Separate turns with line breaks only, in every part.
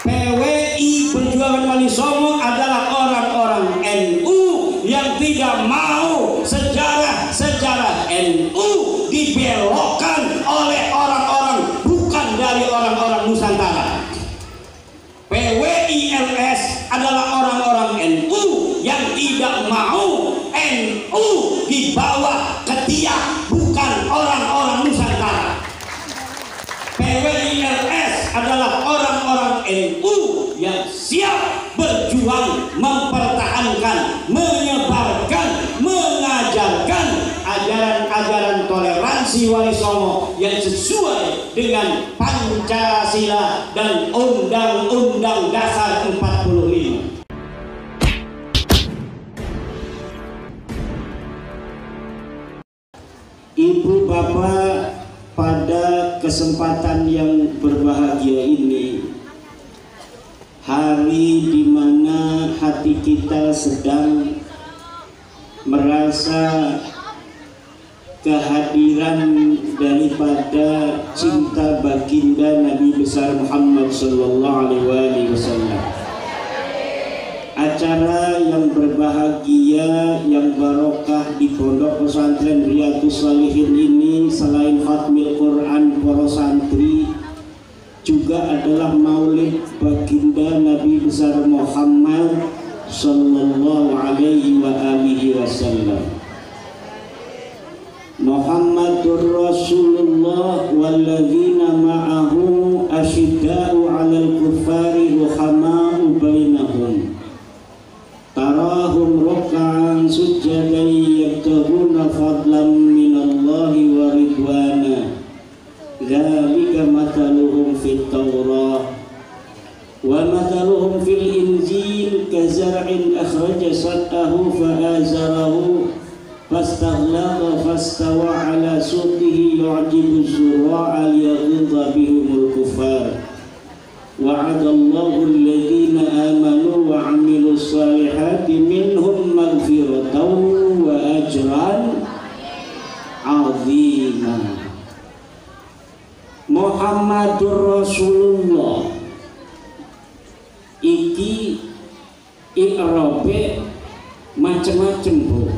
PWI Perjuangan Wali Songo adalah orang-orang NU yang tidak mau sejarah NU dibelokkan oleh orang-orang bukan dari orang-orang Nusantara. PWILS adalah orang-orang NU yang tidak mau NU dibawa ke tiang, bukan orang-orang Nusantara. PWILS adalah orang-orang NU yang siap berjuang mempertahankan, menyebarkan, mengajarkan ajaran-ajaran toleransi Wali Songo yang sesuai dengan Pancasila dan Undang-Undang Dasar 45. Ibu bapak, pada kesempatan yang berbahagia ini, hari di mana hati kita sedang merasa kehadiran daripada cinta baginda Nabi besar Muhammad sallallahu alaihi wasallam. Acara yang berbahagia, yang barokah di Pondok Pesantren Riyadhus Shalihin ini selain khatmil Quran para santri, juga adalah maulid baginda Nabi besar Muhammad sallallahu alaihi wa alihi wasallam. Muhammadur Rasulullah walladzina ma'ahu asyidda'u 'alal kuffari ruhama'u bainahum tarahum ruk'an sujjadan yabtaghuna fadlan minallahi wa ridwana dzalika mathaluhum fit Taurah wa mathaluhum fil Injil kazar'in akhraja shatahu fa'azarahu fastaghlaba fastawa 'ala suqihi yu'jibu az-zurra'a liyaghidha bihimul kuffar wa'adallahu alladhina amanu wa 'amilus salihati minhum maghfiratan wa ajran 'azima. Muhammadur Rasulullah iki i'rabe macam-macam bu.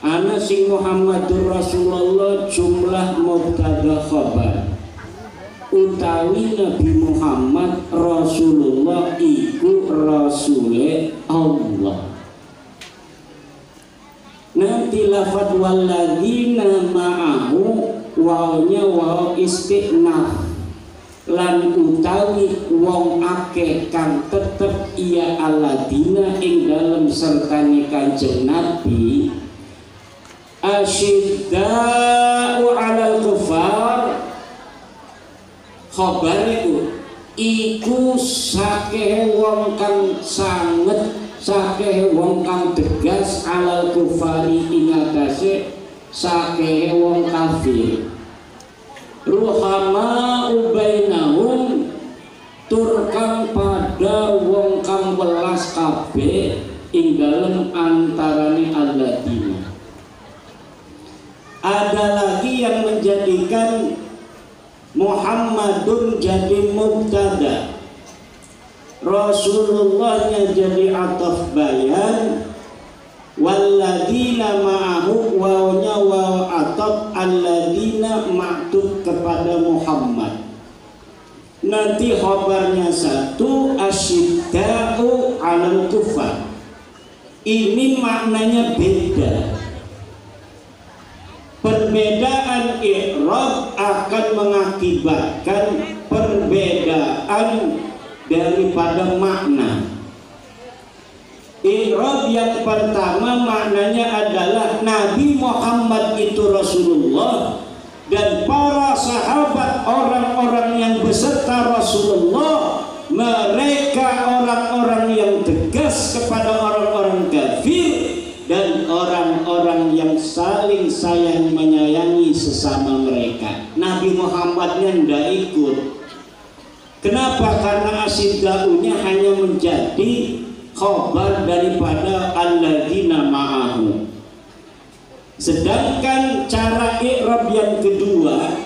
Ana sing Muhammadur Rasulullah jumlah mubtada khabar, utawi Nabi Muhammad Rasulullah iku rasule Allah. Nanti lafadz walladzina ma'ahu wawnya waw istinaf lan utawi wong akeh kang tetep iya aladina ing dalem sertane Kanjeng Nabi asyidda'u 'alal kuffar. Khabar iku sakeh wong kang sanget, sakeh wong kang tegas 'alal kuffari ing atase sakeh wong kafir. Ruhama'u bainahum tur kang pada wong kang welas kabeh ing dalem antarane alladzina. Ada lagi yang menjadikan Muhammadun jadi mubtada, Rasulullahnya jadi ataf bayan, walladzina ma'ahu wawnya waw ataf, alladzina ma'tuf kepada Muhammad. Nanti khabarnya satu asyidda'u 'alal kuffar. Ini maknanya beda. Perbedaan i'rab akan mengakibatkan perbedaan daripada makna. I'rab yang pertama maknanya adalah Nabi Muhammad itu Rasulullah dan para sahabat orang-orang yang beserta Rasulullah mereka orang-orang yang tegas kepada orang-orang kafir dan orang-orang yang saling sayang menyayangi sesama mereka. Nabi Muhammadnya tidak ikut. Kenapa? Karena asyidda'unya hanya menjadi khabar daripada alladzina ma'ahu. Sedangkan cara i'rab yang kedua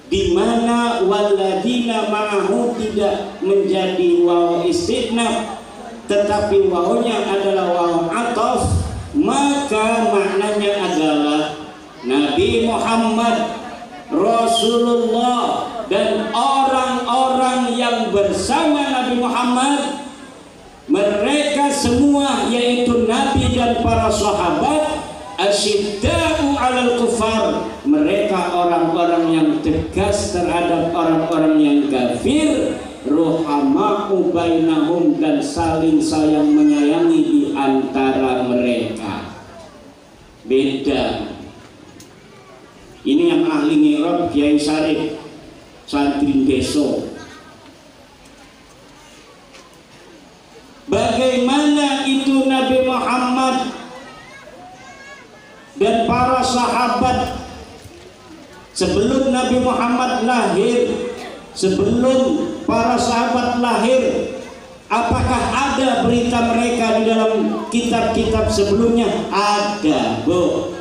di mana waladina ma'ahu tidak menjadi waw istinaf tetapi wawnya adalah waw ataf, maka maknanya adalah Nabi Muhammad, Rasulullah, dan orang-orang yang bersama Nabi Muhammad, mereka semua yaitu Nabi dan para sahabat, asyidda'u 'alal kufar, mereka orang-orang yang tegas terhadap orang-orang yang kafir, ruhama'u bainahum, dan saling sayang menyayangi di antara mereka. Beda. Ini yang ahli ngirab Kiai Sarif santri Deso. Bagaimana itu Nabi Muhammad dan para sahabat sebelum Nabi Muhammad lahir, sebelum para sahabat lahir, apakah ada berita mereka di dalam kitab-kitab sebelumnya? Ada, Bu.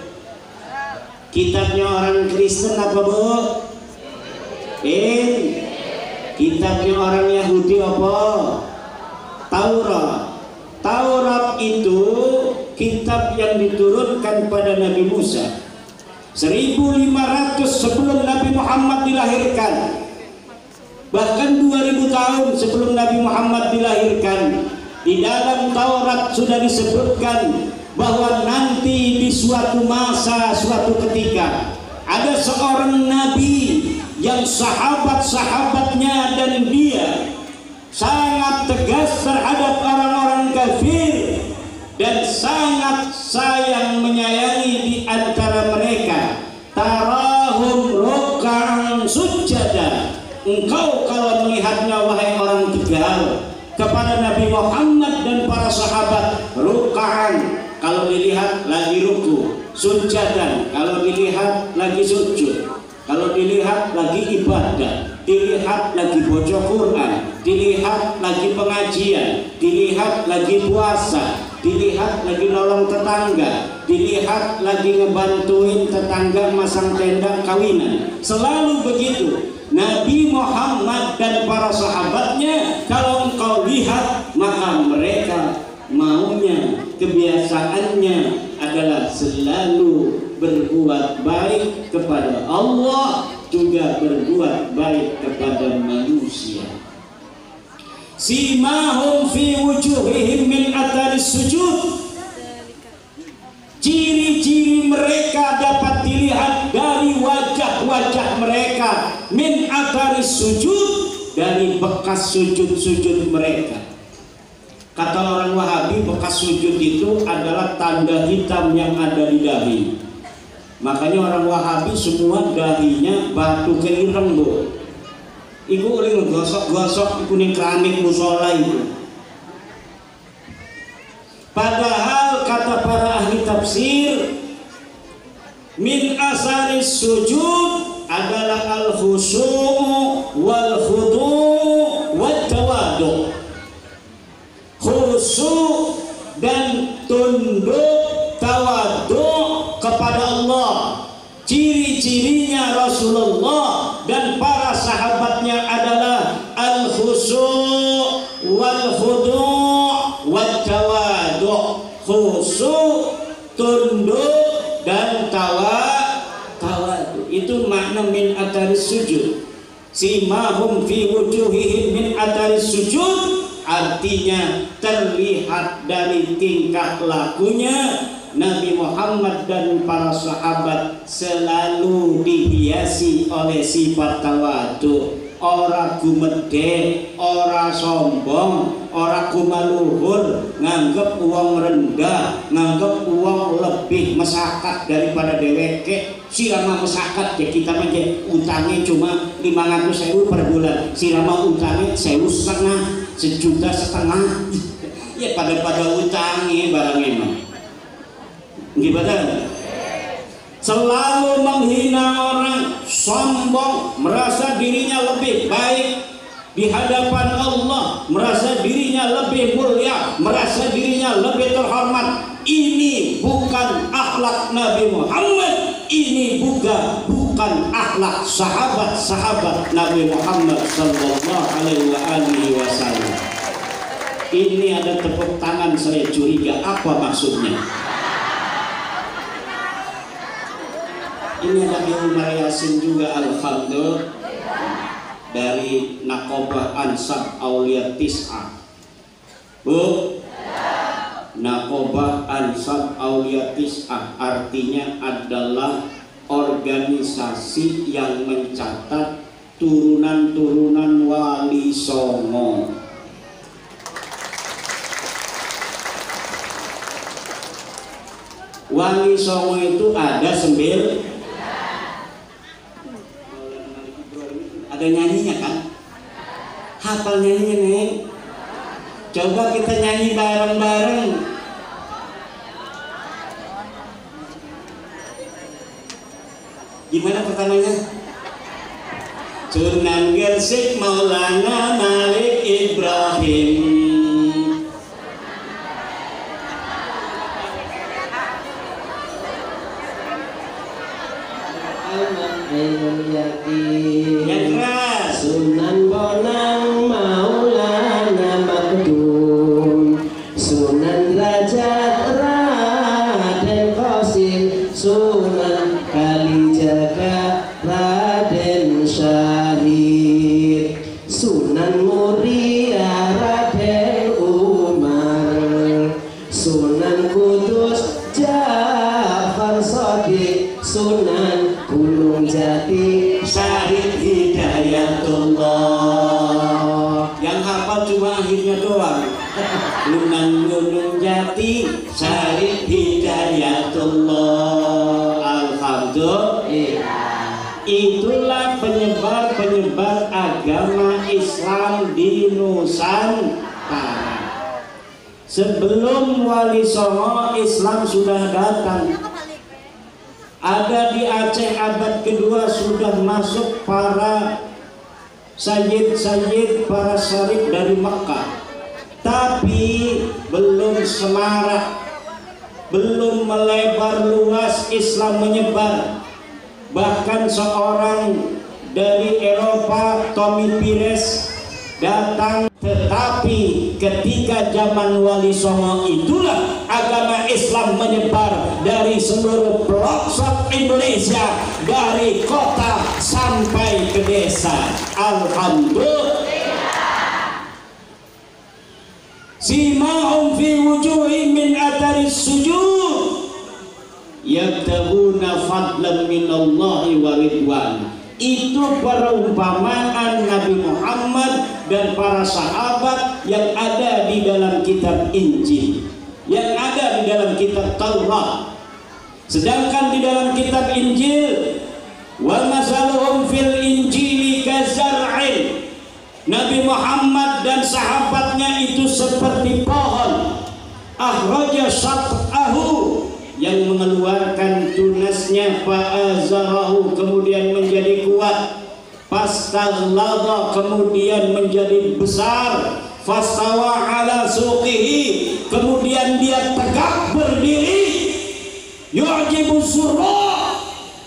Kitabnya orang Kristen apa, Bu? Kitabnya orang Yahudi apa? Taurat. Taurat itu kitab yang diturunkan pada Nabi Musa 1500 sebelum Nabi Muhammad dilahirkan. Bahkan 2000 tahun sebelum Nabi Muhammad dilahirkan, di dalam Taurat sudah disebutkan bahwa nanti di suatu masa, suatu ketika ada seorang nabi yang sahabat-sahabatnya dan dia sangat tegas terhadap orang-orang kafir dan sangat sayang menyayangi di antara mereka. Tarahum ruk'an sujada. Engkau kalau melihatnya wahai orang Tegal kepada Nabi Muhammad dan para sahabat, ruk'an, kalau dilihat lagi ruku, sujadan, kalau dilihat lagi sujud, kalau dilihat lagi ibadah, dilihat lagi baca Quran, dilihat lagi pengajian, dilihat lagi puasa, dilihat lagi nolong tetangga, dilihat lagi ngebantuin tetangga masang tenda kawinan. Selalu begitu. Nabi Muhammad dan para sahabatnya, kalau engkau lihat, maka mereka maunya, kebiasaannya adalah selalu berbuat baik kepada Allah, juga berbuat baik kepada manusia. Simahum fi wujuhihim min atharis sujud. Ciri-ciri mereka dapat dilihat dari wajah-wajah mereka, min atharis sujud, dari bekas sujud-sujud mereka. Kata orang Wahabi, bekas sujud itu adalah tanda hitam yang ada di dahi. Makanya orang Wahabi semua dahinya batu keireng, Bu. Iku oleh ngegosok-gosok kuning keramik musola itu. Padahal kata para ahli tafsir, min asaris sujud adalah al-khusyu' wal khudu' wat tawadu'. Khusyuk dan tunduk, tawadu' kepada Allah. Ciri-cirinya Rasulullah dan para sahabatnya adalah al-khusyu' wal khudu' wat tawadu'. Khusyuk, tunduk, dan tawadu. Itu makna min atharis sujud. Simahum fi wujuhihim min atharis sujud, artinya terlihat dari tingkah lakunya Nabi Muhammad dan para sahabat selalu dihiasi oleh sifat tawadu. Ora gumedhe, ora sombong, ora kumaluhur, nganggep uang rendah, nganggep uang lebih mesakat daripada dheweke. Sirama mesakat ya, kita mah utangnya cuma 500.000 per bulan, sirama utangnya 1.500.000, 1,5 juta. Ya pada utangnya barangnya mah. Gimana? Selalu menghina orang, sombong, merasa dirinya lebih baik di hadapan Allah, merasa dirinya lebih mulia, merasa dirinya lebih terhormat. Ini bukan akhlak Nabi Muhammad, ini bukan bukan akhlak sahabat-sahabat Nabi Muhammad sallallahu alaihi wasallam. Ini ada tepuk tangan, saya curiga apa maksudnya. Ini ada Umar Yasin juga, alhamdulillah, dari Nakobah Ansab Aulia Tis'ah. Bu, Nakobah Ansab Aulia Tis'ah artinya adalah organisasi yang mencatat turunan-turunan Wali Songo. Wali Songo itu ada 9. Ada nyanyinya kan? Hafal nyanyinya nih? Coba kita nyanyi bareng-bareng. Gimana pertamanya? Sunan Gresik Maulana Malik Ibrahim. Yang keras.
Sunan Bonang Maulana Makdum, Sunan Derajat Raden Qasim, Sunan Kalijaga Raden Syahid, Sunan Muria Raden Umar, Sunan Kudus Ja'far Shadiq, Sunan Gunung Jati Syahid Hidayatullah.
Yang hafal cuma akhirnya doang. Sunan Gunung Jati Syahid Hidayatullah. Alhamdulillah. Itulah penyebar agama Islam di Nusantara. Sebelum Wali Songo, Islam sudah datang. Ada di Aceh abad kedua sudah masuk para sayyid-sayyid, para syarif dari Makkah. Tapi belum semarak, belum melebar luas Islam menyebar. Bahkan seorang dari Eropa, Tommy Pires, datang. Tetapi ketika zaman Wali Songo itulah agama Islam menyebar dari seluruh pelosok Indonesia, dari kota sampai ke desa. Alhamdulillah. Simahum fi wujuhim min atharis sujud yabtaguna fadlan minallahi wa ridwan. Itu perumpamaan Nabi Muhammad dan para sahabat yang ada di dalam kitab Injil, yang ada di dalam kitab Taurat. Sedangkan di dalam kitab Injil, wa masaluhum fil injili kazar'in, Nabi Muhammad dan sahabatnya itu seperti pohon akhraja syat'ahu, yang mengeluarkan tunasnya, fa'azarahu, kemudian menjadi kuat, fastaghlada, kemudian menjadi besar, fastawa ala suqihi, kemudian dia tegak berdiri, yu'jibu surra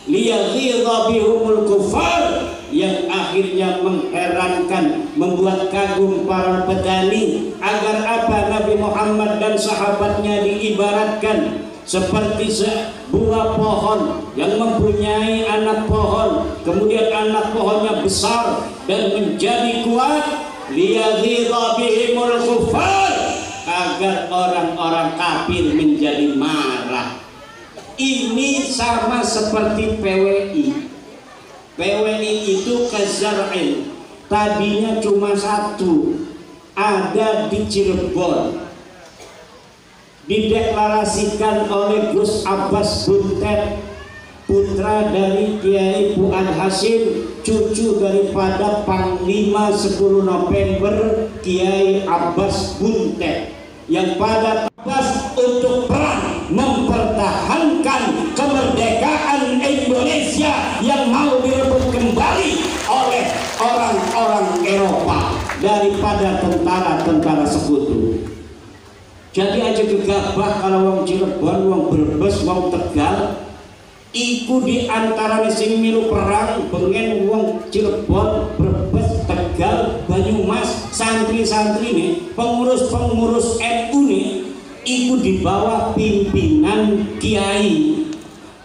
liyaghidha bihumul kufar, yang akhirnya mengherankan, membuat kagum para petani. Agar apa? Nabi Muhammad dan sahabatnya diibaratkan seperti sebuah pohon yang mempunyai anak pohon, kemudian anak pohonnya besar dan menjadi kuat, liyaghidha bihimul kufar, agar orang-orang kafir menjadi marah. Ini sama seperti PWI. PWI itu kezar'in, tadinya cuma satu, ada di Cirebon, dideklarasikan oleh Gus Abbas Buntet, putra dari Kiai Fuad Hasyim, cucu daripada Panglima 10 November Kiai Abbas Buntet, yang pada Abbas untuk perang mempertahankan kemerdekaan Indonesia yang mau direbut kembali oleh orang-orang Eropa daripada tentara-tentara sekutu. Jadi aja gegabah kalau wong Cirebon, wong Brebes, wong Tegal iku di antara sing milu perang bengen wong Cirebon, Brebes, Tegal, Banyumas, santri-santri nih, pengurus-pengurus NU nih, iku di bawah pimpinan kiai.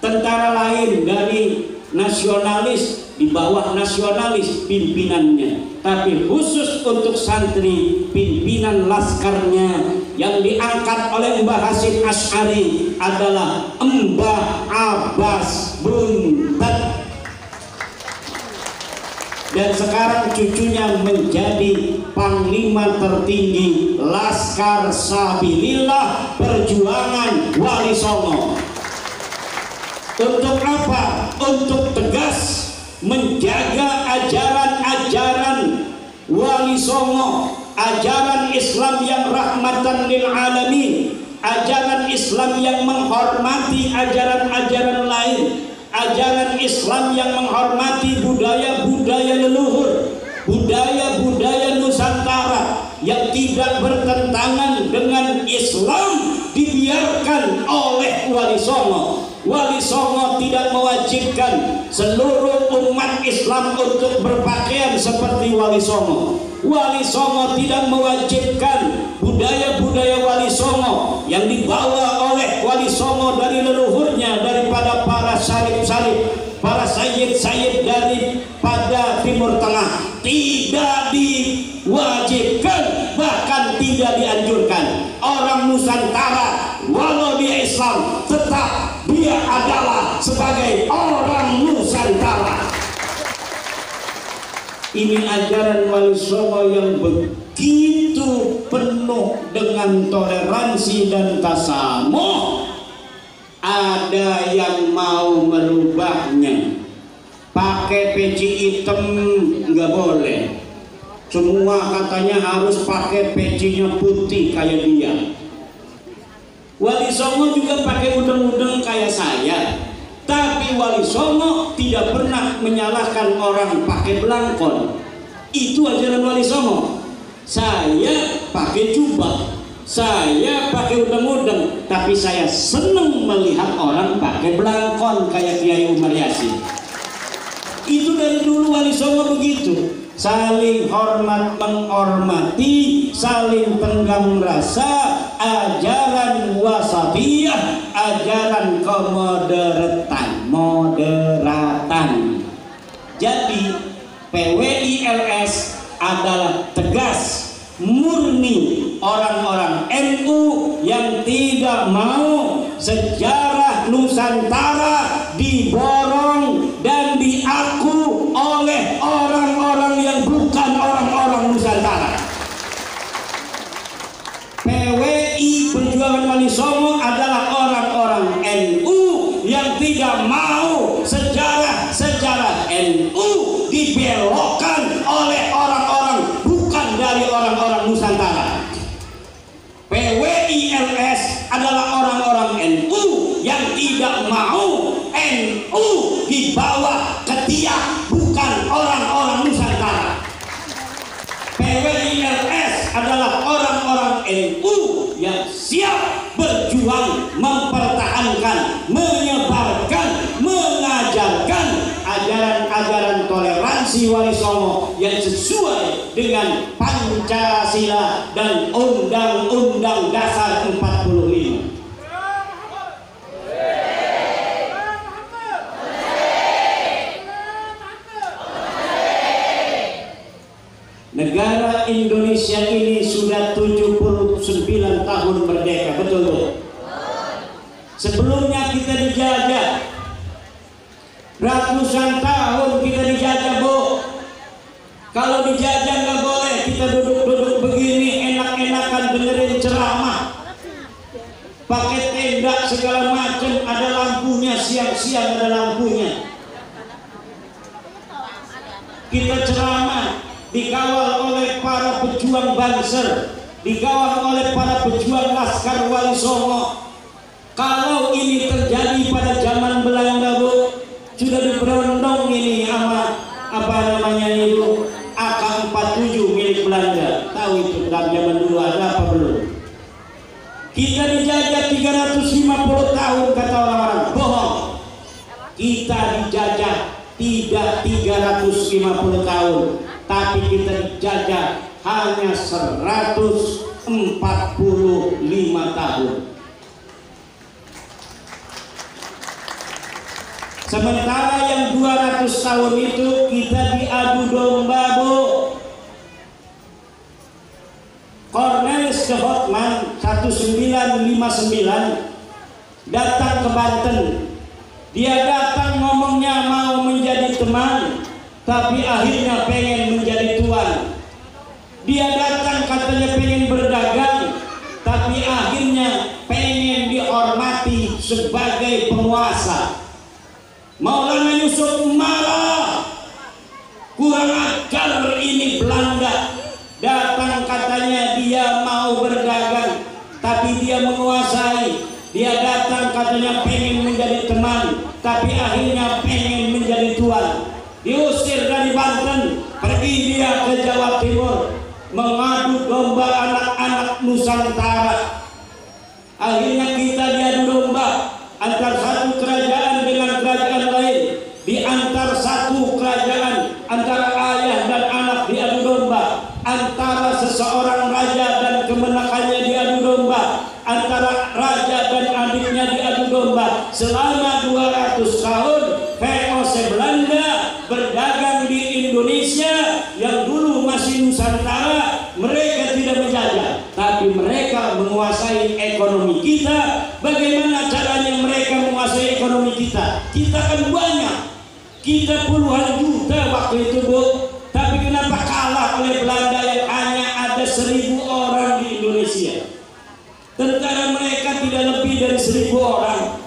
Tentara lain dari nasionalis di bawah nasionalis pimpinannya, tapi khusus untuk santri pimpinan laskarnya yang diangkat oleh Mbah Hasyim Asy'ari adalah Mbah Abbas Buntat, dan sekarang cucunya menjadi panglima tertinggi Laskar Sabilillah Perjuangan Wali Songo. Untuk apa? Untuk tegas menjaga ajaran-ajaran Wali Songo, ajaran Islam yang rahmatan lil alamin, ajaran Islam yang menghormati ajaran-ajaran lain, ajaran Islam yang menghormati budaya-budaya leluhur, budaya-budaya Nusantara yang tidak bertentangan dengan Islam dibiarkan oleh Wali Songo. Wali Songo tidak mewajibkan seluruh umat Islam untuk berpakaian seperti Wali Songo. Wali Songo tidak mewajibkan budaya-budaya Wali Songo yang dibawa oleh Wali Songo dari leluhurnya, daripada para syarif-syarif, para sayyid-sayyid daripada Timur Tengah, tidak diwajibkan, bahkan tidak dianjurkan. Orang Nusantara walau dia Islam tetap dia adalah sebagai orang Nusantara. Ini ajaran Wali Songo yang begitu penuh dengan toleransi dan tasamuh. Ada yang mau merubahnya, pakai peci hitam nggak boleh, semua katanya harus pakai pecinya putih kayak dia. Wali Songo juga pakai udeng-udeng kayak saya, tapi Wali Songo tidak pernah menyalahkan orang pakai belangkon. Itu ajaran Wali Songo. Saya pakai jubah, saya pakai udeng-udeng, tapi saya seneng melihat orang pakai belangkon kayak Kiai Umar Yasin. Itu dari dulu Wali Songo begitu. Saling hormat menghormati, saling tenggang rasa, ajaran wasatiyah, ajaran moderatan. Jadi PWILS adalah tegas, murni orang-orang NU yang tidak mau sejarah Nusantara diborong dan diaku oleh orang-orang yang bukan orang-orang Nusantara. PWI Perjuangan Wali Songo adalah orang-orang NU yang tidak mau sejarah NU dibelokkan oleh orang-orang bukan dari orang-orang Nusantara. PWILS adalah orang-orang NU yang tidak mau NU dibawa ketiak, bukan orang-orang Nusantara. PWILS adalah orang-orang NU yang siap berjuang mempertahankan, menyebarkan, mengajarkan ajaran-ajaran toleransi Wali Songo yang sesuai dengan Pancasila dan Undang-Undang Dasar 45. Negara Indonesia ini sudah 79 tahun merdeka, betul Bu? Sebelumnya kita dijajah, ratusan tahun kita dijajah Bu. Kalau dijajah nggak boleh kita duduk-duduk begini enak-enakan dengerin ceramah, pakai tenda segala macam, ada lampunya, siang-siang ada lampunya. Kita ceramah dikawal oleh para pejuang Banser, dikawal oleh para pejuang Laskar Wali Songo. Kalau ini terjadi pada zaman Belanda Bu, sudah diberondong ini sama apa namanya itu AK-47 milik Belanda. Tahu itu dalam zaman dulu ada apa belum? Kita dijajah 350 tahun kata orang-orang, bohong. kita dijajah tidak 350 tahun, tapi kita dijajah hanya 145 tahun. Sementara yang 200 tahun itu kita diadu domba, Bu. Cornelis de Houtman 1959 datang ke Banten. Dia datang ngomongnya mau menjadi teman, tapi akhirnya pengen menjadi tuan. Dia datang katanya pengen berdagang, tapi akhirnya pengen dihormati sebagai penguasa. Maulana Yusuf marah, kurang ajar ini Belanda. Datang katanya dia mau berdagang, tapi dia menguasai. Dia datang katanya pengen menjadi teman, tapi akhirnya pengen menjadi tuan. Diusir dari Banten, pergi dia ke Jawa Timur, mengadu domba anak-anak Nusantara. Akhirnya kita diadu domba antara satu kerajaan dengan kerajaan lain. Di antara satu kerajaan, antara ayah dan anak diadu domba, antara seseorang raja dan kemenakannya diadu domba, antara raja dan adiknya diadu domba. Selama 200 tahun VOC Belanda berdagang di Indonesia yang dulu masih Nusantara. Mereka tidak menjajah, tapi mereka menguasai ekonomi kita. Bagaimana caranya mereka menguasai ekonomi kita? Kita kan banyak, kita puluhan juta waktu itu, Bu. Tapi kenapa kalah oleh Belanda yang hanya ada 1.000 orang di Indonesia? Tentara mereka tidak lebih dari 1.000 orang.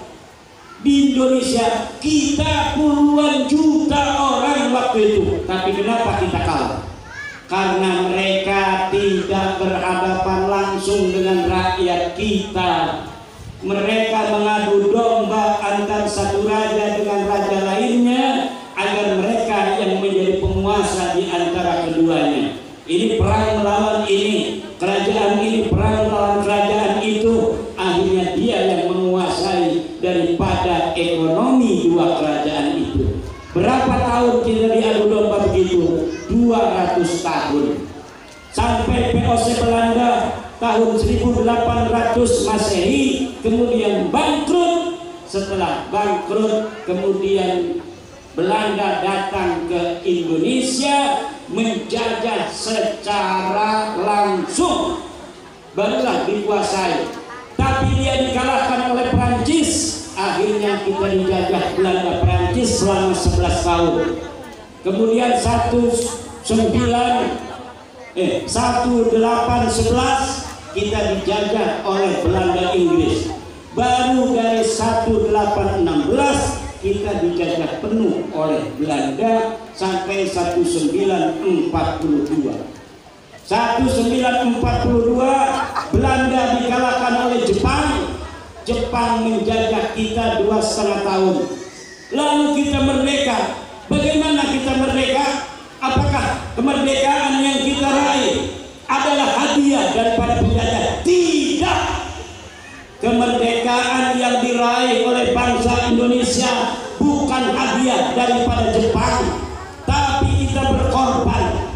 Di Indonesia kita puluhan juta orang waktu itu. Tapi kenapa kita kalah? Karena mereka tidak berhadapan langsung dengan rakyat kita. Mereka mengadu domba antar satu raja dengan raja lainnya agar mereka yang menjadi penguasa di antara keduanya. Ini perang melawan ini, kerajaan ini perang melawan kerajaan itu. Akhirnya dia yang menguasai daripada ekonomi dua kerajaan itu. Berapa tahun kita diadu domba begitu? 200 tahun. Sampai VOC Belanda tahun 1800 Masehi kemudian bangkrut. Setelah bangkrut kemudian Belanda datang ke Indonesia menjajah secara langsung, barulah dikuasai. Tapi dia dikalahkan oleh Prancis. Akhirnya kita dijajah Belanda Prancis selama 11 tahun. Kemudian 1811 kita dijajah oleh Belanda Inggris. Baru dari 1816 kita dijajah penuh oleh Belanda sampai 1942. 1942 Belanda dikalahkan oleh Jepang. Jepang menjajah kita 2,5 tahun. Lalu kita merdeka. Bagaimana kita merdeka? Apakah kemerdekaan yang kita raih adalah hadiah daripada penjajah? Tidak. Kemerdekaan yang diraih oleh bangsa Indonesia bukan hadiah daripada Jepang, tapi kita berkorban.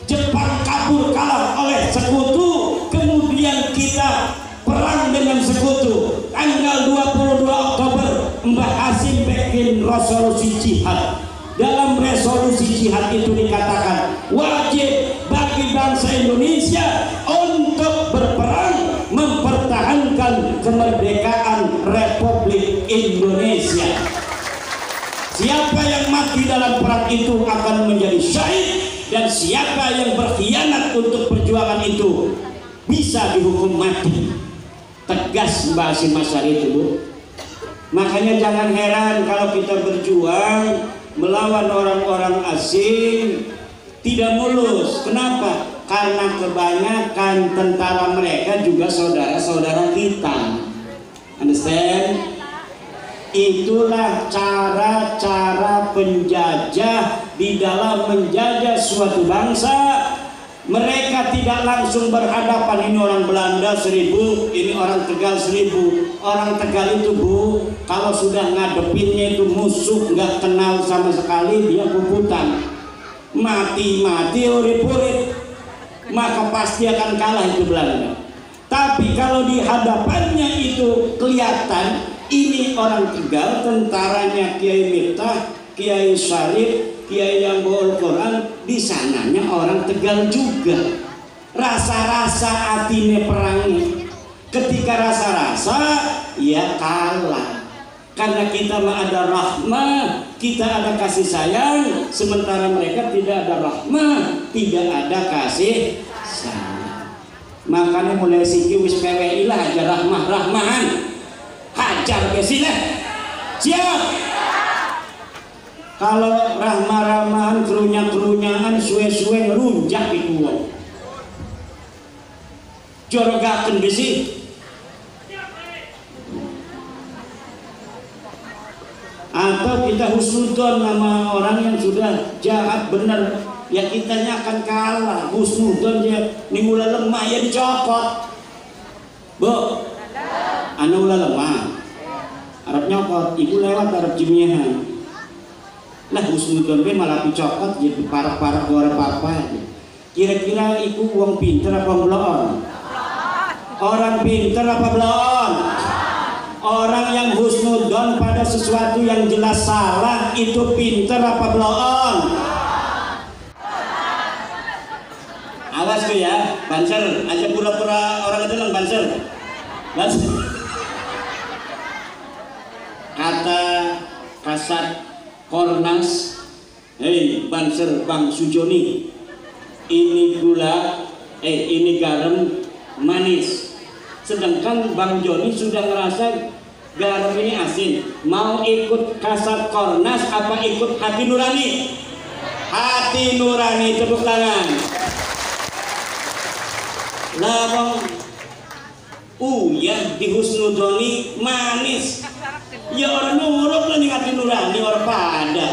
Jepang kabur kalah oleh sekutu, kemudian kita perang dengan sekutu. Tanggal 22 Oktober Mbah Hasim bikin resolusi jihad. Dalam resolusi jihad itu dikatakan wajib bagi bangsa Indonesia untuk berperang mempertahankan kemerdekaan Republik Indonesia. Siapa yang mati dalam perang itu akan menjadi syahid, dan siapa yang berkhianat untuk perjuangan itu bisa dihukum mati. Tegas Mbak Hasim Asyari itu, Bu. Makanya jangan heran kalau kita berjuang melawan orang-orang asing tidak mulus. Kenapa? Karena kebanyakan tentara mereka juga saudara-saudara kita. Understand? Itulah cara-cara penjajah di dalam menjajah suatu bangsa. Mereka tidak langsung berhadapan, ini orang Belanda 1000, ini orang Tegal 1000. Orang Tegal itu Bu, kalau sudah ngadepinnya itu musuh nggak kenal sama sekali, dia puputan, mati-mati urip-urip, maka pasti akan kalah itu Belanda. Tapi kalau di hadapannya itu kelihatan ini orang Tegal, tentaranya Kiai Miftah, Kiai Syarif, Kiai yang bawa Al-Quran, di sananya orang Tegal juga. Rasa-rasa atine perangi. Ketika rasa-rasa, ya kalah. Karena kita mah ada rahmah, kita ada kasih sayang, sementara mereka tidak ada rahmah, tidak ada kasih sayang. Makanya mulai siki wis PWI lah aja rahmah-rahmahan. Hajar ke sini. Siap. Kalau rahmah-rahmahan, kerunya-kerunyaan, suwe-suwe ngerunjak itu wong. Jorogaken besi. Atau kita husnudon nama orang yang sudah jahat benar, ya kitanya akan kalah. Husnudon dia nimula lemah ya dicopot. Bu, anu ulah lemah. Arab nyopot, ibu lewat Arab jimiahan. Lah husnudon be malah dicopot jadi parah-parah orang apa. Kira-kira iku wong pinter apa belum? Orang pinter apa belum? Orang yang husnudon pada sesuatu yang jelas salah itu pinter apa belum? Awas tuh ya, banser aja pura-pura orang itu lang banser. Kata kasat Kornas, hei banser Bang Sujoni, ini gula, ini garam manis. Sedangkan Bang Joni sudah ngerasa garam ini asin. Mau ikut kasat Kornas apa ikut hati nurani? Hati nurani, tepuk tangan. Lah ya di husnudoni manis. Ya orang nurut lah nih hati nurani orang pada.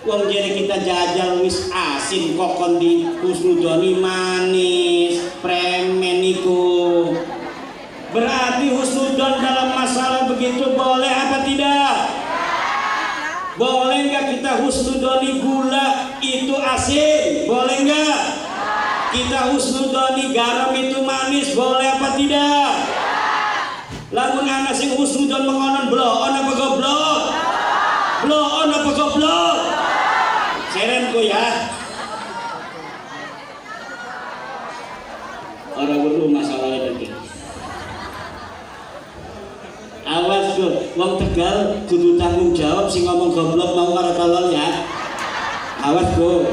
Uang jadi kita jajal wis asin kokon di husnudoni manis premen iku. Berarti husnudon dalam masalah begitu boleh apa tidak? Boleh nggak kita husnudoni gula itu asin? Boleh nggak? Kita husnudoni garam itu manis? Boleh apa tidak? Lamun anak sing husnudon mengonon bloon apa goblok? Bloon apa goblok? Serenku ya. Orang berdua masalahnya lagi. Awas tuh, wong Tegal kudu tanggung jawab sing ngomong goblok mau karo tolol ya. Awas tuh.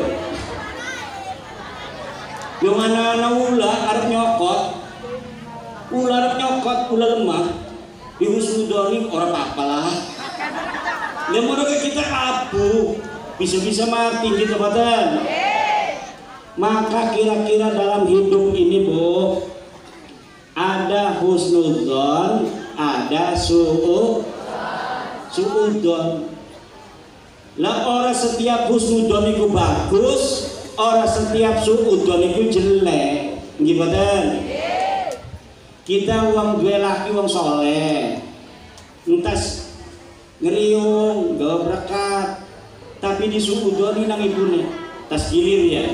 Yo mana ulah arep nyokot. Ulah arep nyokot, ulah lemah. Di husnudoni ora apa-apa lah. Lemur kita abu, bisa-bisa mati gitu badan. Maka kira-kira dalam hidup ini Bu, ada husnudon, ada suudon. Lah orang setiap husnudon itu bagus, orang setiap suudon itu jelek. Gimana? Kita uang dua laki uang soleh, entas ngeriung, gawa berkat, tapi di suudon nang ibunya, tas gilir ya.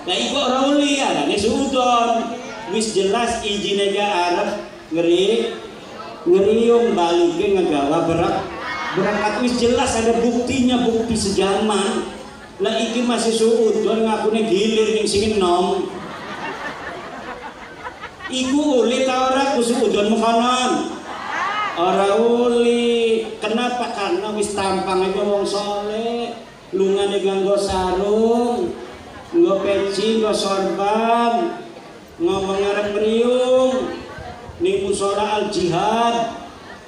Nah ibu orang uli ya, ini suudon, wis jelas izin aja Arab ngeriung baliknya ngegawa berangkat wis jelas ada buktinya, bukti sejaman. Lah iki masih suudon ngakunya gilir yang singin nom. Iku uli ta ora kusuudon makanan. Ora uli. Kenapa? Karena wis tampang iku wong saleh, lungane nganggo sarung, nggo peci, nggo sorban, ngomong arep meriung ning mushola al jihad.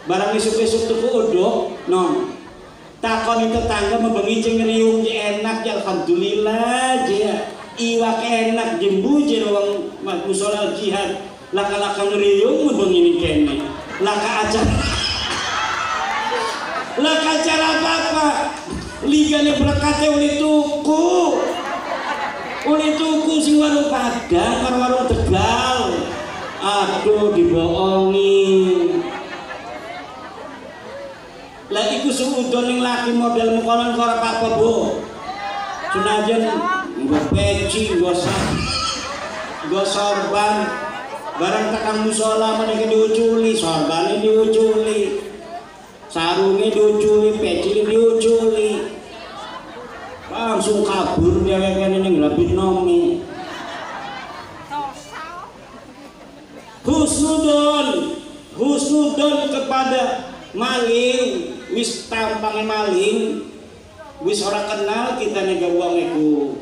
Barang esuk-esuk tuku uduk, no. Takoni tetangga membengi jeung ngriung enak ya alhamdulillah ya. Iwak enak jembu je wong mushola al jihad. Laka-laka ngeriung membengi kene. Laka acara apa-apa. Ligane berkate uli tuku. Uli tuku sing warung Padang karo warung Tegal. Aduh dibohongi. Lah iku suudon ning laki model mukolan karo apa, Bu? Senajan nggo peci, nggo sorban. Barang tekan musola meneh diuculi, sorbane diuculi. Sarunge diuculi, peci diuculi. Langsung kabur dia kene ning Rabit Nomi. Husnudon kepada maling, wis tampange maling, wis ora kenal kita nih wong iku.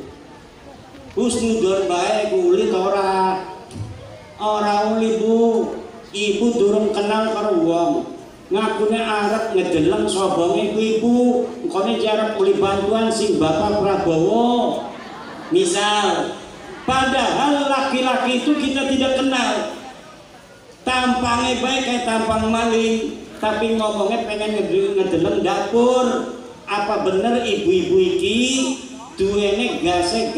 Husnudon bae iku uli ora uli Bu. Ibu durung kenal karo wong. Ngakune arep ngedeleng sobonge ibu, engkone jarep uli bantuan sing Bapak Prabowo. Misal, padahal laki-laki itu kita tidak kenal. Tampangnya baik kayak tampang maling, tapi ngomongnya pengen ngedeleng dapur. Apa bener ibu-ibu iki duwene gas 3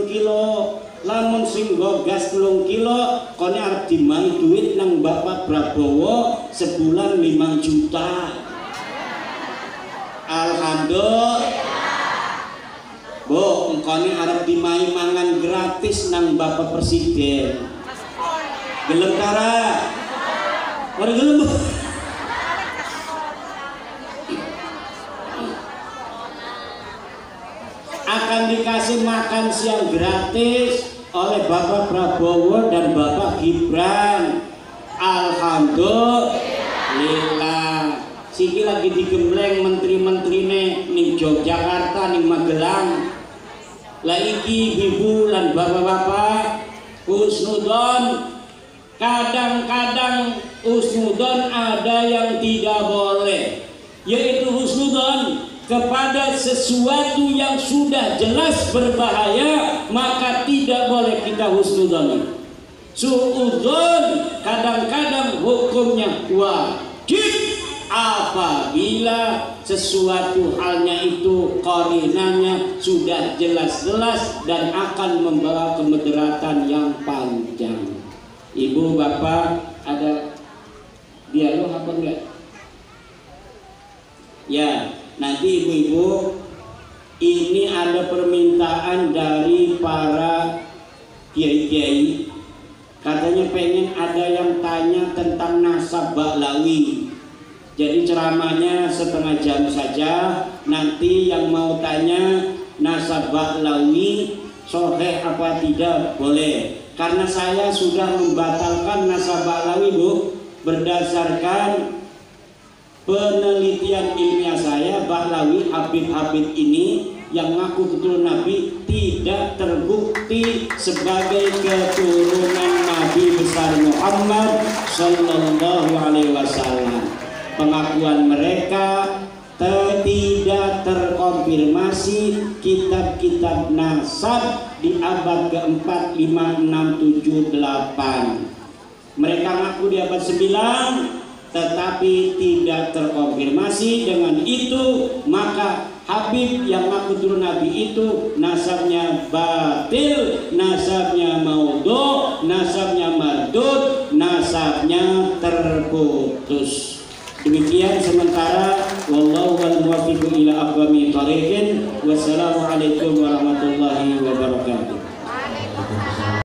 kilo? Lamun sing nggo gas 3 kilo kone arep dimangi duit nang Bapak Prabowo sebulan 5 juta. Alhamdulillah. Bu, engkone arep dimangi mangan gratis nang Bapak Presiden. Gelem tara? Ora gelem. Akan dikasih makan siang gratis oleh Bapak Prabowo dan Bapak Gibran. Alhamdulillah. Siki lagi digembleng menteri-menterine ning Yogyakarta, ning Magelang. Lah iki ibu lan bapak-bapak husnudon. Kadang-kadang husnudon ada yang tidak boleh, yaitu husnudon kepada sesuatu yang sudah jelas berbahaya, maka tidak boleh kita husnudon. Suudzon kadang-kadang hukumnya wajib apabila sesuatu halnya itu qarinanya sudah jelas-jelas dan akan membawa kemudaratan yang panjang. Ibu bapak ada dialog apa enggak? Ya, nanti ibu-ibu ini ada permintaan dari para kiai-kiai, katanya pengen ada yang tanya tentang nasab Baklawi. Jadi ceramahnya setengah jam saja. Nanti yang mau tanya nasab Baklawi sahih apa tidak boleh, karena saya sudah membatalkan nasab Baklawi Bu, berdasarkan penelitian ilmiah saya. Baklawi Habib-Habib ini yang ngaku keturunan Nabi tidak terbukti sebagai keturunan Nabi besar Muhammad Sallallahu Alaihi Wasallam. Pengakuan mereka tidak terkonfirmasi. Kitab-kitab nasab di abad keempat, 5, 6, 7, 8. Mereka ngaku di abad 9 tetapi tidak terkonfirmasi. Dengan itu maka Habib yang ngaku turun Nabi itu nasabnya batil, nasabnya maudhu, nasabnya mardud, nasabnya terputus. Demikian sementara. Wallahu wal muwaffiq ila aqwamit thoriqin. Wassalamualaikum warahmatullahi wabarakatuh.